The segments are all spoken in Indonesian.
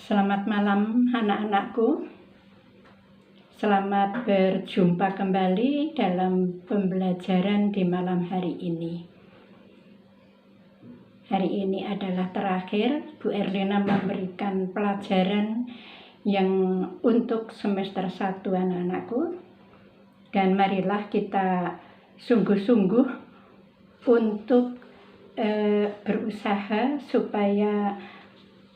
Selamat malam anak-anakku. Selamat berjumpa kembali dalam pembelajaran di malam hari ini. Hari ini adalah terakhir Bu Erlina memberikan pelajaran yang untuk semester 1 anak-anakku. Dan marilah kita sungguh-sungguh untuk berusaha supaya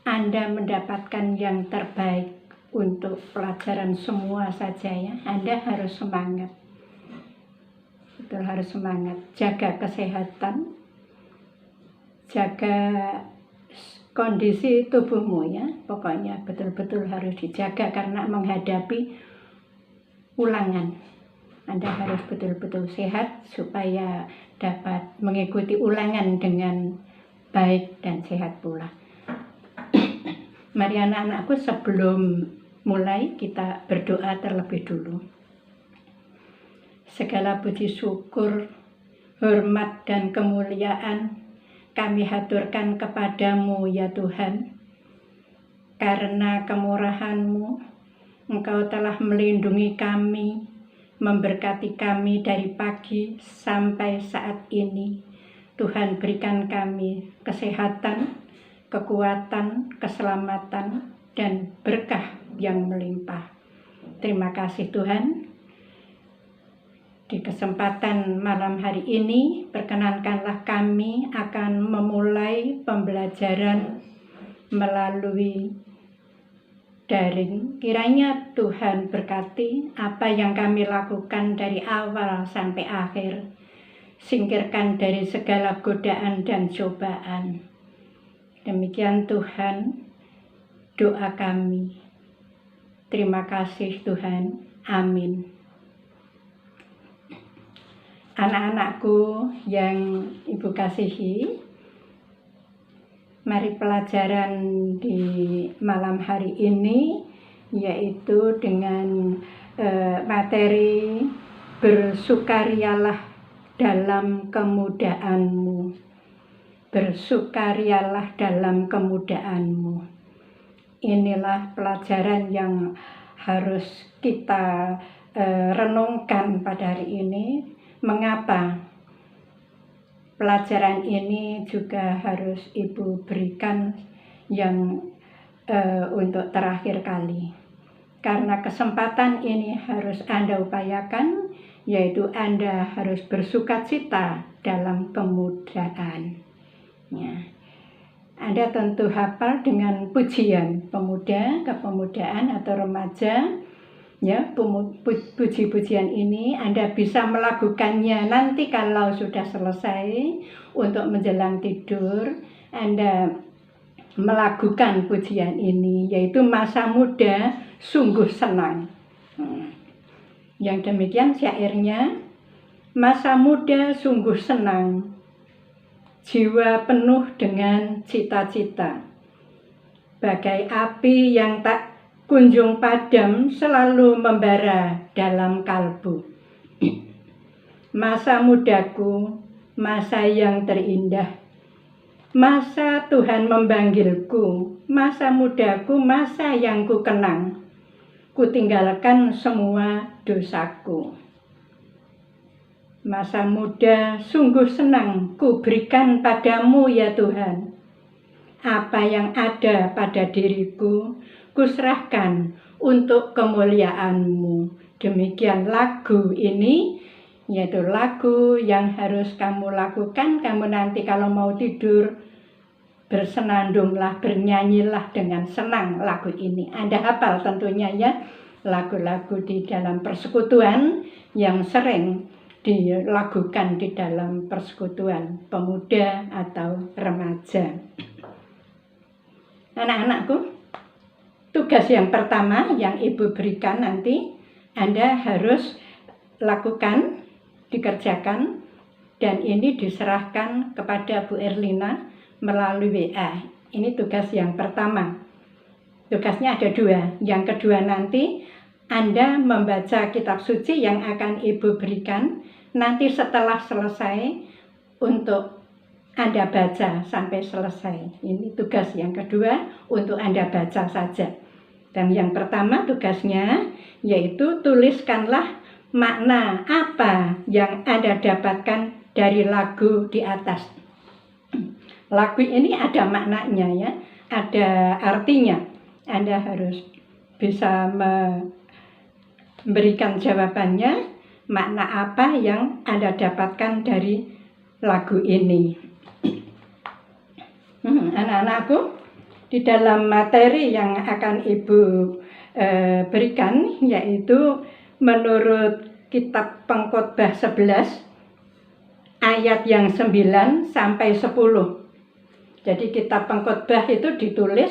Anda mendapatkan yang terbaik untuk pelajaran semua saja ya. Anda harus semangat. Betul, harus semangat. Jaga kesehatan. Jaga kondisi tubuhmu ya. Pokoknya betul-betul harus dijaga karena menghadapi ulangan. Anda harus betul-betul sehat supaya dapat mengikuti ulangan dengan baik dan sehat pula. Mari anak-anakku, sebelum mulai kita berdoa terlebih dulu. Segala puji syukur, hormat dan kemuliaan kami haturkan kepadamu ya Tuhan. Karena kemurahan-Mu, Engkau telah melindungi kami, memberkati kami dari pagi sampai saat ini. Tuhan, berikan kami kesehatan, kekuatan, keselamatan, dan berkah yang melimpah. Terima kasih Tuhan. Di kesempatan malam hari ini, perkenankanlah kami akan memulai pembelajaran melalui daring. Kiranya Tuhan berkati apa yang kami lakukan dari awal sampai akhir. Singkirkan dari segala godaan dan cobaan. Demikian Tuhan, doa kami. Terima kasih Tuhan. Amin. Anak-anakku yang Ibu kasihi, mari pelajaran di malam hari ini yaitu dengan materi bersukarialah dalam kemudahanmu. Bersukarialah dalam kemudahanmu. Inilah pelajaran yang harus kita renungkan pada hari ini. Mengapa pelajaran ini juga harus Ibu berikan yang untuk terakhir kali? Karena kesempatan ini harus Anda upayakan, yaitu Anda harus bersukacita dalam kemudahan. Ya. Anda tentu hafal dengan pujian pemuda, kepemudaan atau remaja. Ya, puji-pujian ini Anda bisa melakukannya nanti kalau sudah selesai untuk menjelang tidur. Anda melakukan pujian ini, yaitu masa muda sungguh senang. Yang demikian syairnya, masa muda sungguh senang, jiwa penuh dengan cita-cita, bagai api yang tak kunjung padam selalu membara dalam kalbu. Masa mudaku, masa yang terindah, masa Tuhan memanggilku, masa mudaku, masa yang ku kenang, ku tinggalkan semua dosaku. Masa muda sungguh senang ku berikan padamu ya Tuhan. Apa yang ada pada diriku, ku serahkan untuk kemuliaan-Mu. Demikian lagu ini, yaitu lagu yang harus kamu lakukan. Kamu nanti kalau mau tidur, bersenandunglah, bernyanyilah dengan senang lagu ini. Anda hafal tentunya ya, lagu-lagu di dalam persekutuan yang sering dilakukan di dalam persekutuan pemuda atau remaja. Anak-anakku, tugas yang pertama yang Ibu berikan nanti Anda harus lakukan, dikerjakan, dan ini diserahkan kepada Bu Erlina melalui WA. Ini tugas yang pertama. Tugasnya ada 2. Yang kedua nanti Anda membaca kitab suci yang akan Ibu berikan nanti setelah selesai untuk Anda baca sampai selesai. Ini tugas yang kedua untuk Anda baca saja. Dan yang pertama tugasnya yaitu tuliskanlah makna apa yang Anda dapatkan dari lagu di atas. Lagu ini ada maknanya ya, ada artinya. Anda harus bisa memberikan jawabannya, makna apa yang Anda dapatkan dari lagu ini. Anak-anakku, di dalam materi yang akan Ibu berikan, yaitu menurut kitab Pengkhotbah 11 ayat yang 9 sampai 10. Jadi kitab Pengkhotbah itu ditulis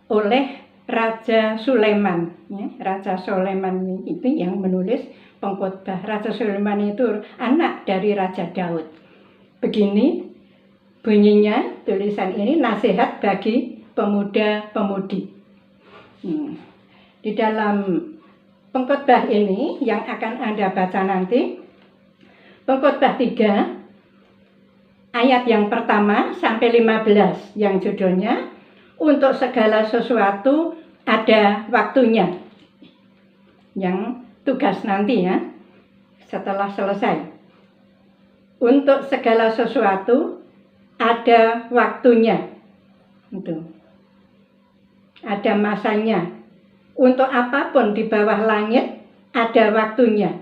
oleh Raja Sulaiman. Ya, Raja Sulaiman itu yang menulis Pengkhotbah. Raja Sulaiman itu anak dari Raja Daud. Begini bunyinya tulisan ini, nasihat bagi pemuda-pemudi. Di dalam Pengkhotbah ini yang akan Anda baca nanti, Pengkhotbah 3 ayat yang pertama sampai 15 yang judulnya untuk segala sesuatu ada waktunya. Yang tugas nanti ya setelah selesai. Untuk segala sesuatu ada waktunya. Itu. Ada masanya. Untuk apapun di bawah langit ada waktunya.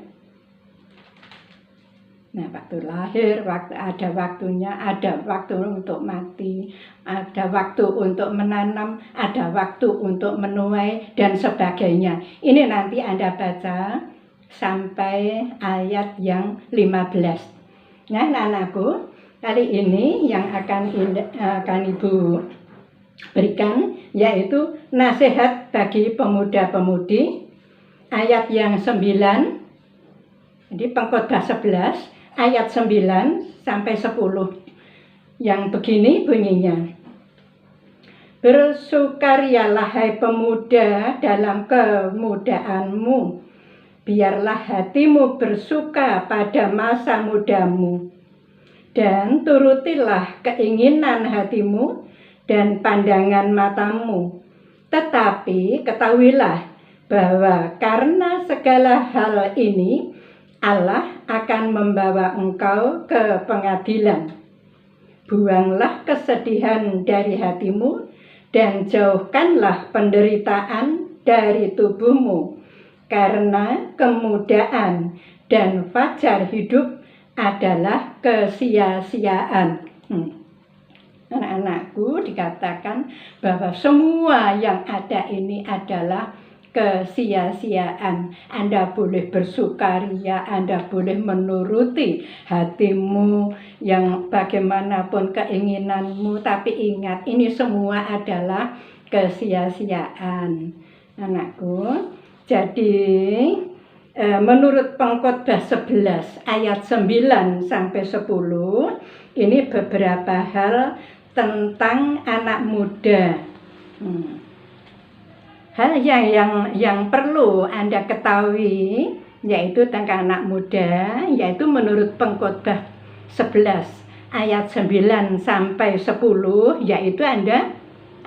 Nah, waktu lahir, ada waktunya, ada waktu untuk mati, ada waktu untuk menanam, ada waktu untuk menuai, dan sebagainya. Ini nanti Anda baca sampai ayat yang 15. Nah, anak-anakku, kali ini yang akan Ibu berikan yaitu nasihat bagi pemuda-pemudi, ayat yang 9. Jadi Pengkhotbah 11 ayat 9 sampai 10. Yang begini bunyinya. Bersukarialah hai pemuda dalam kemudaanmu. Biarlah hatimu bersuka pada masa mudamu. Dan turutilah keinginan hatimu dan pandangan matamu. Tetapi ketahuilah bahwa karena segala hal ini Allah akan membawa engkau ke pengadilan. Buanglah kesedihan dari hatimu dan jauhkanlah penderitaan dari tubuhmu, karena kemudaan dan fajar hidup adalah kesia-siaan. Anak-anakku, dikatakan bahwa semua yang ada ini adalah kesia-siaan. Anda boleh bersukaria, Anda boleh menuruti hatimu yang bagaimanapun keinginanmu, tapi ingat ini semua adalah kesia-siaan. Anakku, jadi menurut Pengkhotbah 11 ayat 9 sampai 10 ini beberapa hal tentang anak muda. Hal yang perlu Anda ketahui yaitu tentang anak muda, yaitu menurut Pengkhotbah 11 ayat 9 sampai 10, yaitu Anda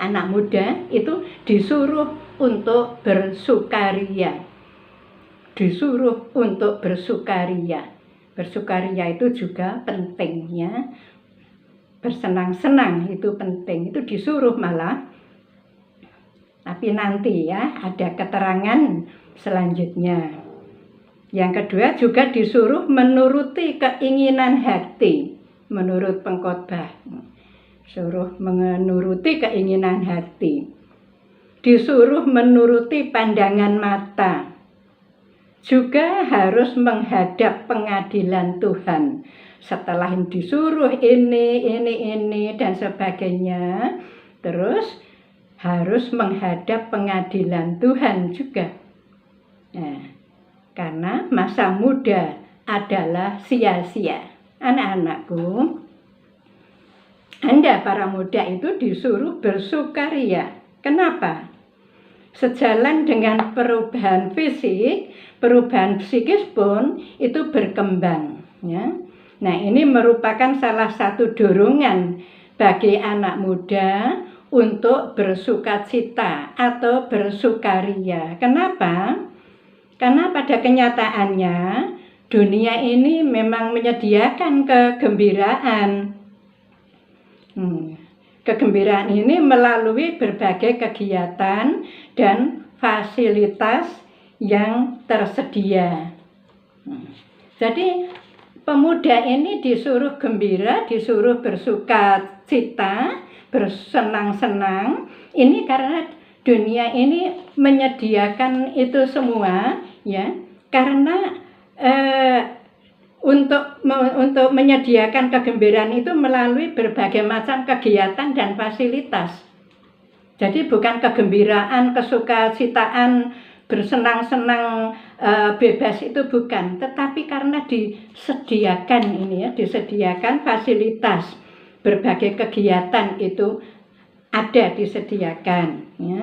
anak muda itu disuruh untuk bersukaria. Disuruh untuk bersukaria. Bersukaria itu juga pentingnya. Bersenang-senang itu penting, itu disuruh malah. Tapi nanti ya ada keterangan selanjutnya. Yang kedua juga disuruh menuruti keinginan hati menurut Pengkhotbah. Suruh menuruti keinginan hati. Disuruh menuruti pandangan mata. Juga harus menghadap pengadilan Tuhan. Setelah disuruh ini dan sebagainya, terus harus menghadap pengadilan Tuhan juga. Nah, karena masa muda adalah sia-sia. Anak-anakku, Anda para muda itu disuruh bersukaria. Kenapa? Sejalan dengan perubahan fisik, perubahan psikis pun itu berkembang. Ya. Nah, ini merupakan salah satu dorongan bagi anak muda untuk bersukacita atau bersukaria. Kenapa? Karena pada kenyataannya dunia ini memang menyediakan kegembiraan. Kegembiraan ini melalui berbagai kegiatan dan fasilitas yang tersedia. Jadi pemuda ini disuruh gembira, disuruh bersukacita, bersenang-senang. Ini karena dunia ini menyediakan itu semua, ya. Karena untuk menyediakan kegembiraan itu melalui berbagai macam kegiatan dan fasilitas. Jadi bukan kegembiraan, kesukacitaan, bersenang-senang bebas itu bukan, tetapi karena disediakan ini ya, disediakan fasilitas, berbagai kegiatan itu ada disediakan. Ya.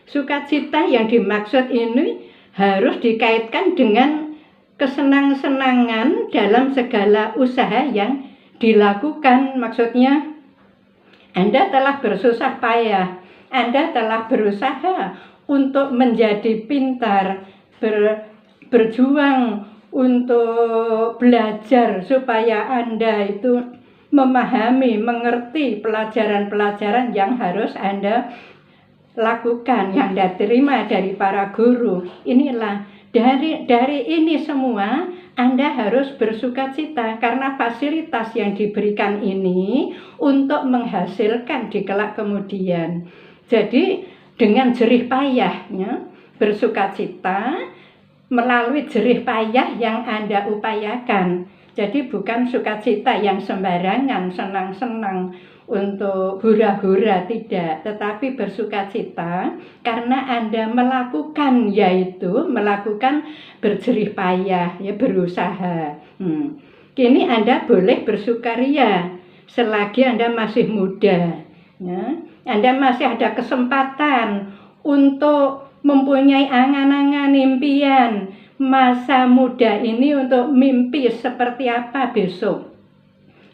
Sukacita yang dimaksud ini harus dikaitkan dengan kesenang-senangan dalam segala usaha yang dilakukan. Maksudnya Anda telah bersusah payah, Anda telah berusaha untuk menjadi pintar, berjuang untuk belajar supaya Anda itu memahami, mengerti pelajaran-pelajaran yang harus Anda lakukan, yang Anda terima dari para guru. Inilah dari ini semua Anda harus bersukacita karena fasilitas yang diberikan ini untuk menghasilkan di kelak kemudian. Jadi dengan jerih payah ya, bersukacita melalui jerih payah yang Anda upayakan. Jadi bukan sukacita yang sembarangan, senang-senang untuk hura-hura, tidak, tetapi bersukacita karena Anda melakukan, yaitu melakukan berjerih payah, ya, berusaha. Kini Anda boleh bersukaria selagi Anda masih muda, ya. Anda masih ada kesempatan untuk mempunyai angan-angan, impian masa muda ini, untuk mimpi seperti apa besok.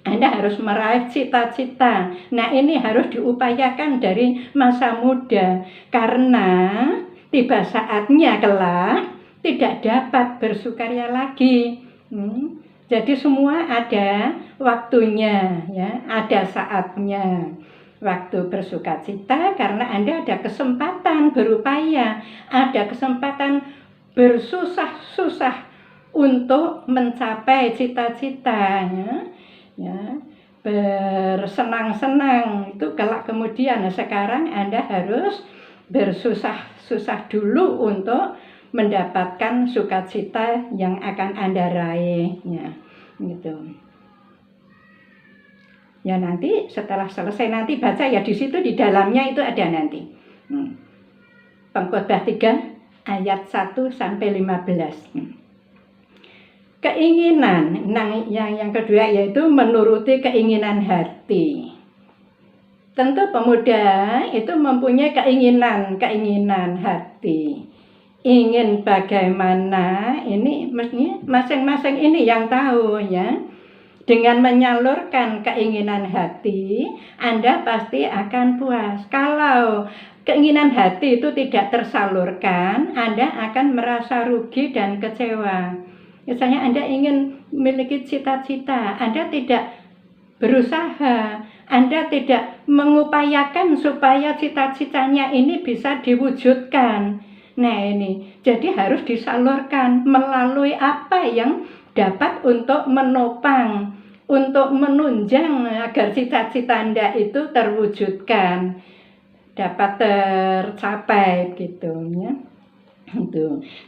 Anda harus meraih cita-cita. Nah, ini harus diupayakan dari masa muda, karena tiba saatnya kelak tidak dapat bersukaria lagi. Jadi semua ada waktunya, ya, ada saatnya. Waktu bersukacita karena Anda ada kesempatan berupaya, ada kesempatan bersusah-susah untuk mencapai cita-citanya. Ya, bersenang-senang itu kelak kemudian. Nah, sekarang Anda harus bersusah-susah dulu untuk mendapatkan sukacita yang akan Anda raih, ya, gitu. Ya, nanti setelah selesai nanti baca ya, di situ di dalamnya itu ada nanti. Pengkhotbah 3 ayat 1 sampai 15. Keinginan, yang kedua yaitu menuruti keinginan hati. Tentu pemuda itu mempunyai keinginan hati. Ingin bagaimana, ini mestinya masing-masing ini yang tahu, ya. Dengan menyalurkan keinginan hati, Anda pasti akan puas. Kalau keinginan hati itu tidak tersalurkan, Anda akan merasa rugi dan kecewa. Misalnya Anda ingin memiliki cita-cita, Anda tidak berusaha, Anda tidak mengupayakan supaya cita-citanya ini bisa diwujudkan. Nah, ini jadi harus disalurkan melalui apa yang dapat untuk menopang, untuk menunjang agar cita-cita Anda itu terwujudkan, dapat tercapai, gitu ya.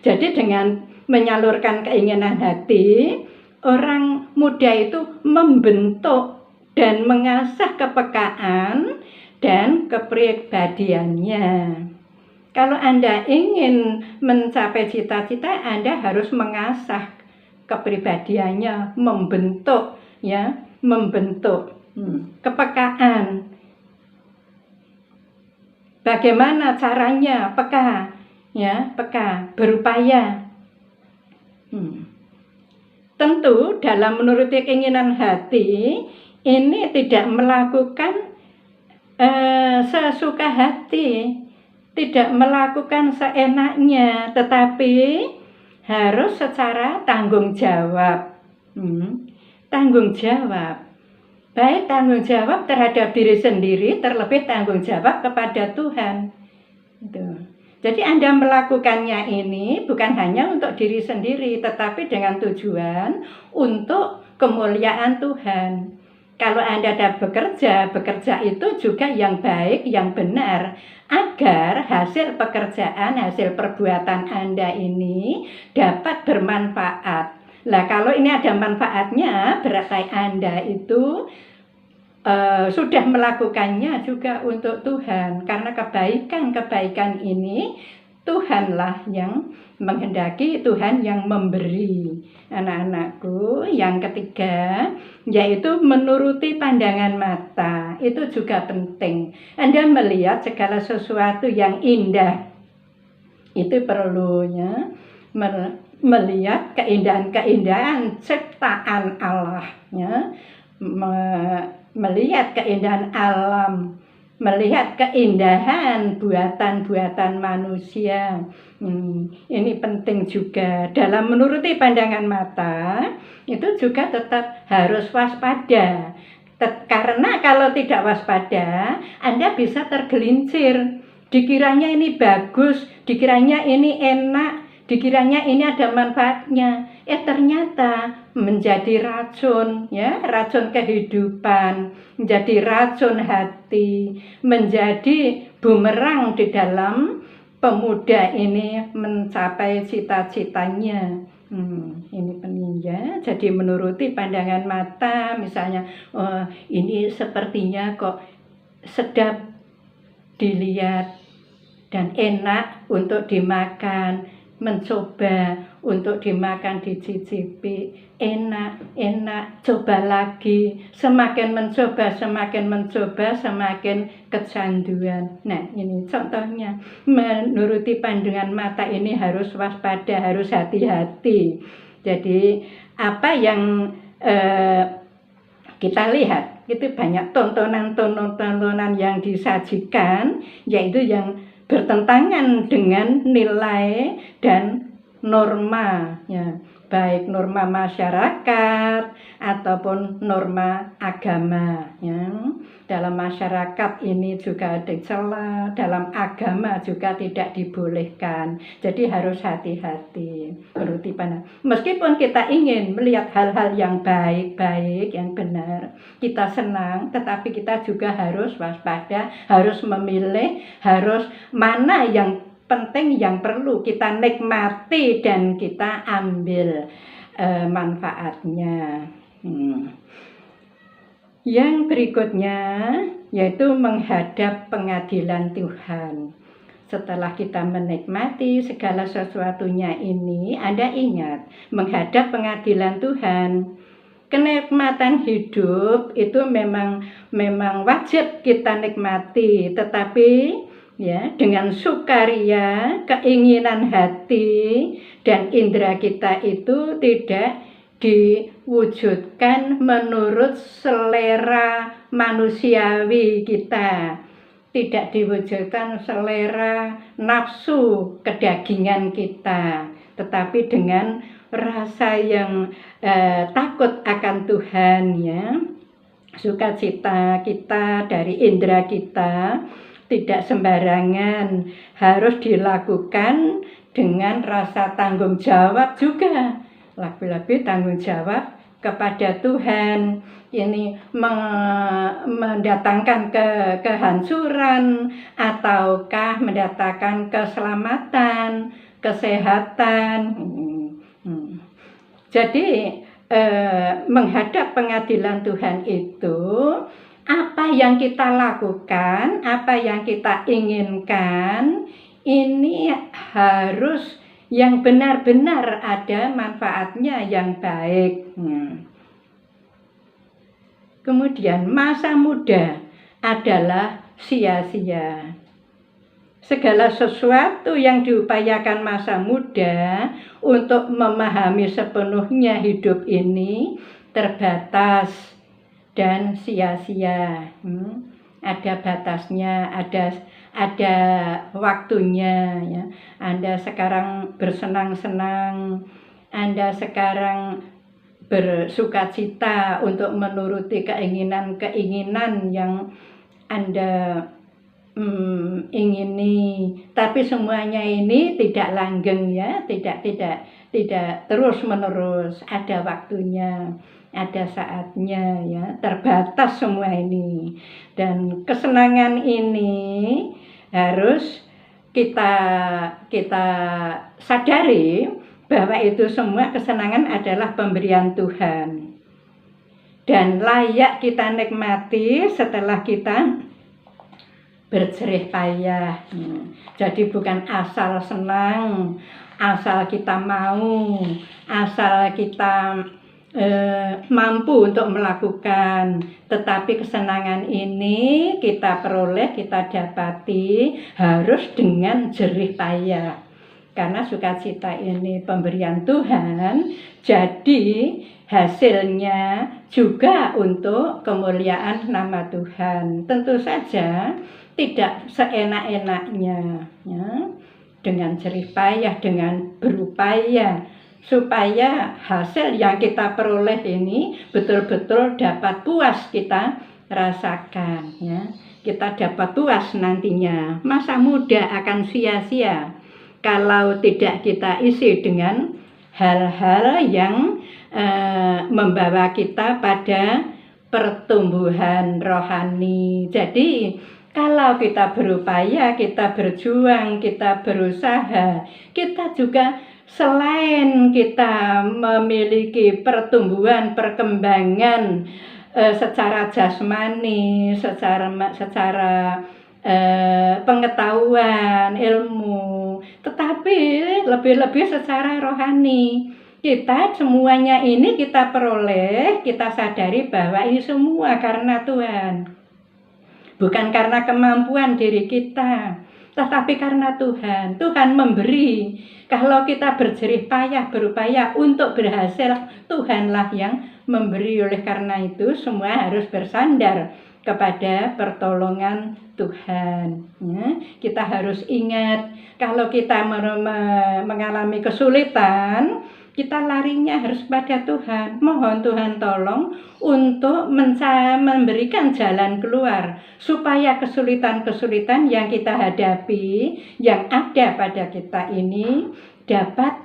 Jadi dengan menyalurkan keinginan hati, orang muda itu membentuk dan mengasah kepekaan dan kepribadiannya. Kalau Anda ingin mencapai cita-cita, Anda harus mengasah kepribadiannya, membentuk, ya, membentuk kepekaan. Bagaimana caranya? Peka, ya, peka, berupaya. tentu dalam menuruti keinginan hati ini tidak melakukan sesuka hati, tidak melakukan seenaknya, tetapi harus secara tanggung jawab. Tanggung jawab, baik tanggung jawab terhadap diri sendiri, terlebih tanggung jawab kepada Tuhan. Jadi Anda melakukannya ini bukan hanya untuk diri sendiri, tetapi dengan tujuan untuk kemuliaan Tuhan. Kalau Anda ada bekerja itu juga yang baik, yang benar, agar hasil pekerjaan, hasil perbuatan Anda ini dapat bermanfaat. Lah kalau ini ada manfaatnya, berarti Anda itu sudah melakukannya juga untuk Tuhan. Karena kebaikan ini Tuhanlah yang menghendaki, Tuhan yang memberi. Anak-anakku, yang ketiga yaitu menuruti pandangan mata. Itu juga penting. Anda melihat segala sesuatu yang indah, itu perlunya melihat keindahan-keindahan ciptaan Allah, ya. Melihat keindahan alam, melihat keindahan buatan-buatan manusia. Ini penting juga. Dalam menuruti pandangan mata, itu juga tetap harus waspada. Karena kalau tidak waspada, Anda bisa tergelincir. Dikiranya ini bagus, dikiranya ini enak, dikiranya ini ada manfaatnya. Ternyata menjadi racun, ya, racun kehidupan, menjadi racun hati, menjadi bumerang di dalam pemuda ini mencapai cita-citanya. Ini penting, ya. Jadi menuruti pandangan mata, misalnya, ini sepertinya kok sedap dilihat dan enak untuk dimakan, mencoba untuk dimakan, dicicipi, enak, coba lagi, semakin mencoba, semakin kecanduan. Nah, ini contohnya, menuruti pandangan mata ini harus waspada, harus hati-hati. Jadi apa yang kita lihat, itu banyak tontonan yang disajikan, yaitu yang bertentangan dengan nilai dan norma, ya, baik norma masyarakat ataupun norma agama, ya. Dalam masyarakat ini juga dicela, dalam agama juga tidak dibolehkan. Jadi harus hati-hati menuruti pandangan. Meskipun kita ingin melihat hal-hal yang baik-baik, yang benar, kita senang, tetapi kita juga harus waspada, harus memilih, harus mana yang penting, yang perlu kita nikmati dan kita ambil manfaatnya. Yang berikutnya yaitu menghadap pengadilan Tuhan. Setelah kita menikmati segala sesuatunya ini, Anda ingat, menghadap pengadilan Tuhan. Kenikmatan hidup itu memang wajib kita nikmati, tetapi ya, dengan sukaria, keinginan hati dan indera kita itu tidak diwujudkan menurut selera manusiawi kita, tidak diwujudkan selera nafsu kedagingan kita, tetapi dengan rasa yang takut akan Tuhan, ya, sukacita kita dari indera kita tidak sembarangan, harus dilakukan dengan rasa tanggung jawab juga. Lebih-lebih tanggung jawab kepada Tuhan. Ini mendatangkan kehancuran ataukah mendatangkan keselamatan, kesehatan. Jadi menghadap pengadilan Tuhan itu, apa yang kita lakukan, apa yang kita inginkan, ini harus yang benar-benar ada manfaatnya yang baik. Kemudian masa muda adalah sia-sia. segala sesuatu yang diupayakan masa muda untuk memahami sepenuhnya hidup ini terbatas dan sia-sia. Ada batasnya, ada waktunya, ya. Anda sekarang bersenang-senang, Anda sekarang bersukacita untuk menuruti keinginan-keinginan yang Anda ingini, tapi semuanya ini tidak langgeng, ya, tidak terus menerus, ada waktunya, ada saatnya, ya, terbatas semua ini. Dan kesenangan ini harus kita sadari bahwa itu semua kesenangan adalah pemberian Tuhan dan layak kita nikmati setelah kita berjerih payah. Jadi bukan asal senang, asal kita mau, asal kita mampu untuk melakukan, tetapi kesenangan ini kita peroleh, kita dapati harus dengan jerih payah. Karena sukacita ini pemberian Tuhan, jadi hasilnya juga untuk kemuliaan nama Tuhan. Tentu saja tidak seenak-enaknya, ya, dengan jerih payah, dengan berupaya supaya hasil yang kita peroleh ini betul-betul dapat puas kita rasakan, ya. Kita dapat puas nantinya. Masa muda akan sia-sia kalau tidak kita isi dengan hal-hal yang membawa kita pada pertumbuhan rohani. Jadi kalau kita berupaya, kita berjuang, kita berusaha, kita juga selain kita memiliki pertumbuhan, perkembangan secara jasmani, secara pengetahuan, ilmu, tetapi lebih-lebih secara rohani. Kita semuanya ini kita peroleh, kita sadari bahwa ini semua karena Tuhan. Bukan karena kemampuan diri kita, tetapi karena Tuhan. Tuhan memberi. Kalau kita berjerih payah, berupaya untuk berhasil, Tuhanlah yang memberi. Oleh karena itu semua harus bersandar kepada pertolongan Tuhan, ya. Kita harus ingat, kalau kita mengalami kesulitan, kita larinya harus pada Tuhan. Mohon Tuhan tolong untuk memberikan jalan keluar, supaya kesulitan-kesulitan yang kita hadapi, yang ada pada kita ini dapat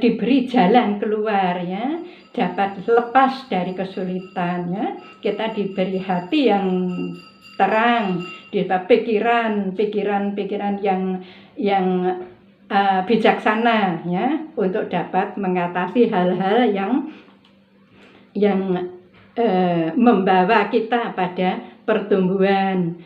diberi jalan keluar, ya, dapat lepas dari kesulitan, ya. Kita diberi hati yang terang, pikiran yang bijaksana, ya, untuk dapat mengatasi hal-hal yang membawa kita pada pertumbuhan,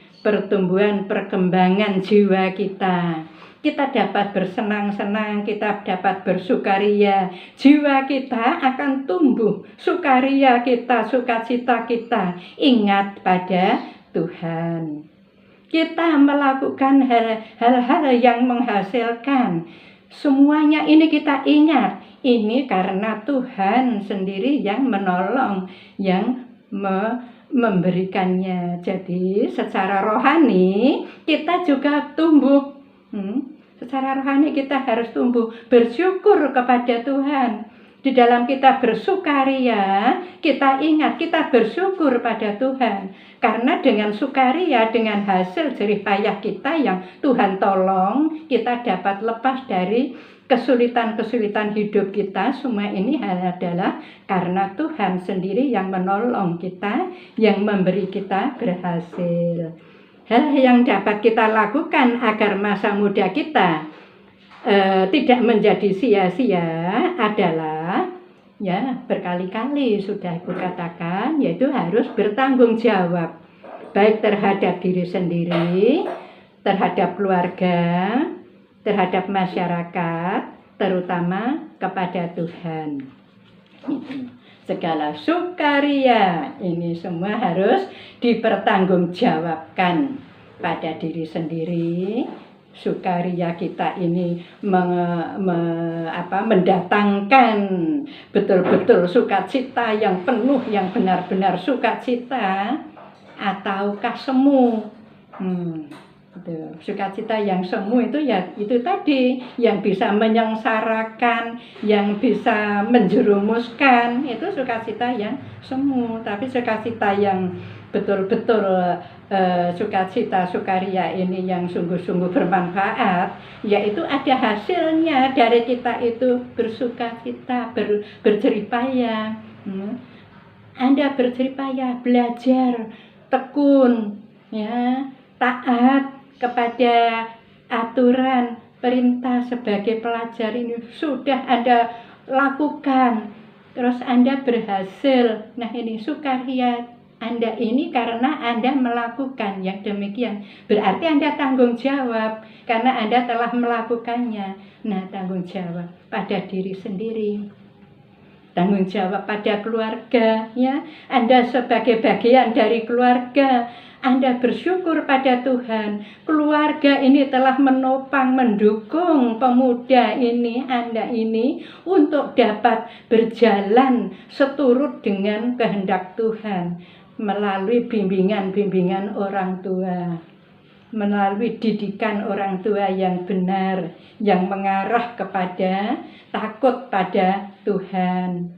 perkembangan jiwa kita. Kita dapat bersenang-senang, kita dapat bersukaria, jiwa kita akan tumbuh, sukaria kita, sukacita kita ingat pada Tuhan. Kita melakukan hal-hal yang menghasilkan, semuanya ini kita ingat, ini karena Tuhan sendiri yang menolong, yang memberikannya. Jadi secara rohani kita juga tumbuh. Secara rohani kita harus tumbuh, bersyukur kepada Tuhan. Di dalam kita bersukaria, kita ingat, kita bersyukur pada Tuhan. Karena dengan sukaria, dengan hasil jerih payah kita yang Tuhan tolong, kita dapat lepas dari kesulitan-kesulitan hidup kita. Semua ini adalah karena Tuhan sendiri yang menolong kita, yang memberi kita berhasil. Hal yang dapat kita lakukan agar masa muda kita tidak menjadi sia-sia adalah, ya, berkali-kali sudah Ibu katakan, yaitu harus bertanggung jawab, baik terhadap diri sendiri, terhadap keluarga, terhadap masyarakat, terutama kepada Tuhan. Segala sukaria ini semua harus dipertanggungjawabkan. pada diri sendiri. Sukaria kita ini mendatangkan betul-betul sukacita yang penuh, yang benar-benar sukacita, ataukah semu? Sukacita yang semu itu ya itu tadi, yang bisa menyengsarakan, yang bisa menjerumuskan, itu sukacita yang semu. Tapi sukacita yang betul-betul sukacita sukaria ini yang sungguh-sungguh bermanfaat, yaitu ada hasilnya dari kita itu bersukacita, berjeripaya. Anda berjeripaya, belajar, tekun, ya, taat kepada aturan perintah sebagai pelajar ini sudah Anda lakukan, terus Anda berhasil. Nah, ini sukaria Anda ini karena Anda melakukan yang demikian. Berarti Anda tanggung jawab karena Anda telah melakukannya. Nah, tanggung jawab pada diri sendiri, tanggung jawab pada keluarga, ya. Anda sebagai bagian dari keluarga, Anda bersyukur pada Tuhan. Keluarga ini telah menopang, mendukung pemuda ini, Anda ini, untuk dapat berjalan seturut dengan kehendak Tuhan melalui bimbingan-bimbingan orang tua, melalui didikan orang tua yang benar, yang mengarah kepada takut pada Tuhan.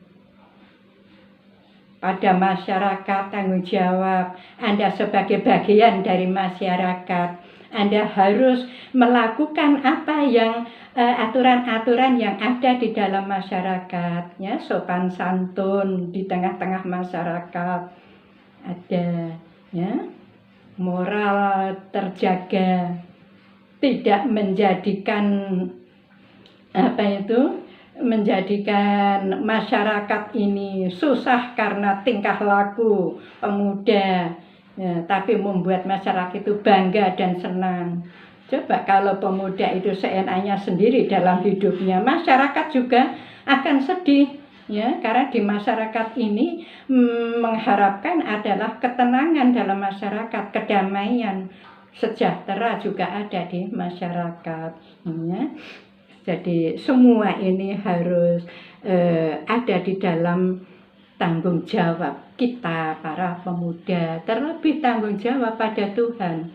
Pada masyarakat, tanggung jawab Anda sebagai bagian dari masyarakat. Anda harus melakukan apa yang aturan-aturan yang ada di dalam masyarakat, ya, sopan santun di tengah-tengah masyarakat ada, ya, moral terjaga, tidak menjadikan menjadikan masyarakat ini susah karena tingkah laku pemuda, ya, tapi membuat masyarakat itu bangga dan senang. Coba kalau pemuda itu seenaknya sendiri dalam hidupnya, masyarakat juga akan sedih, ya, karena di masyarakat ini mengharapkan adalah ketenangan dalam masyarakat, kedamaian, sejahtera juga ada di masyarakat, ya. Jadi semua ini harus ada di dalam tanggung jawab kita para pemuda, terlebih tanggung jawab pada Tuhan,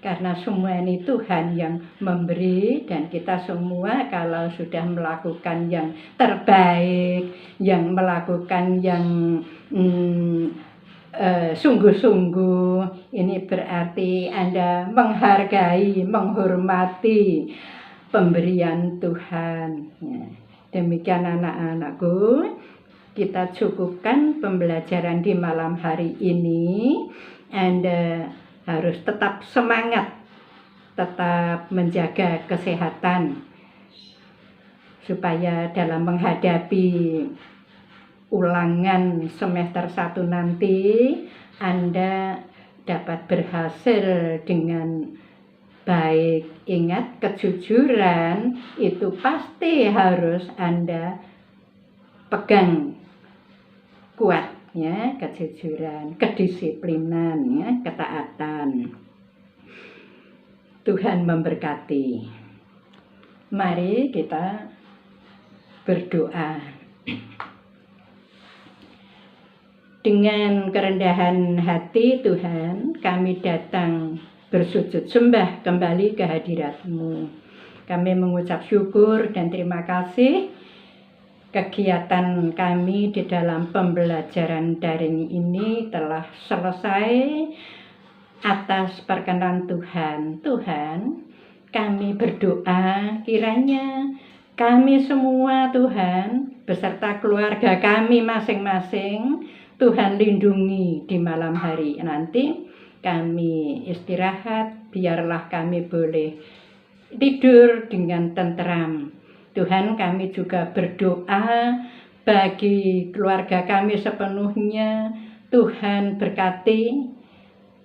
karena semua ini Tuhan yang memberi, dan kita semua kalau sudah melakukan yang terbaik, yang melakukan yang sungguh-sungguh, ini berarti Anda menghargai, menghormati pemberian Tuhan. Ya. Demikian anak-anakku, kita cukupkan pembelajaran di malam hari ini. Anda harus tetap semangat, tetap menjaga kesehatan, supaya dalam menghadapi ulangan semester 1 nanti Anda dapat berhasil dengan baik. Ingat, kejujuran itu pasti harus Anda pegang kuat, ya, kejujuran, kedisiplinan, ya, ketaatan. Tuhan memberkati. Mari kita berdoa. Dengan kerendahan hati Tuhan, kami datang bersujud sembah kembali ke hadirat-Mu. Kami mengucap syukur dan terima kasih kegiatan kami di dalam pembelajaran daring ini telah selesai atas perkenan Tuhan. Tuhan, kami berdoa kiranya kami semua, Tuhan, beserta keluarga kami masing-masing, Tuhan lindungi di malam hari nanti. Kami istirahat, biarlah kami boleh tidur dengan tenteram. Tuhan, kami juga berdoa bagi keluarga kami sepenuhnya. Tuhan berkati,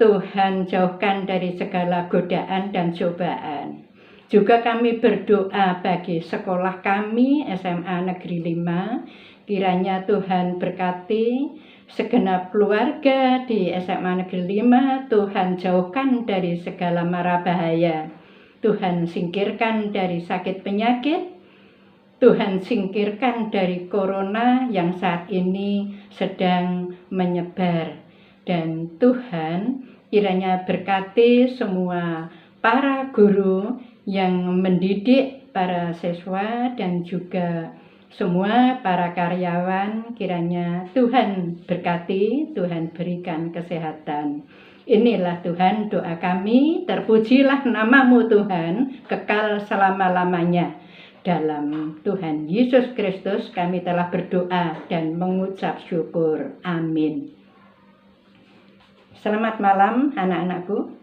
Tuhan jauhkan dari segala godaan dan cobaan. Juga kami berdoa bagi sekolah kami SMA Negeri 5. Kiranya Tuhan berkati segenap keluarga di SMA Negeri 5, Tuhan jauhkan dari segala mara bahaya. Tuhan singkirkan dari sakit penyakit, Tuhan singkirkan dari corona yang saat ini sedang menyebar. Dan Tuhan kiranya berkati semua para guru yang mendidik para siswa dan juga semua para karyawan. Kiranya Tuhan berkati, Tuhan berikan kesehatan. Inilah Tuhan doa kami, terpujilah nama-Mu Tuhan, kekal selama-lamanya. Dalam Tuhan Yesus Kristus kami telah berdoa dan mengucap syukur. Amin. Selamat malam anak-anakku.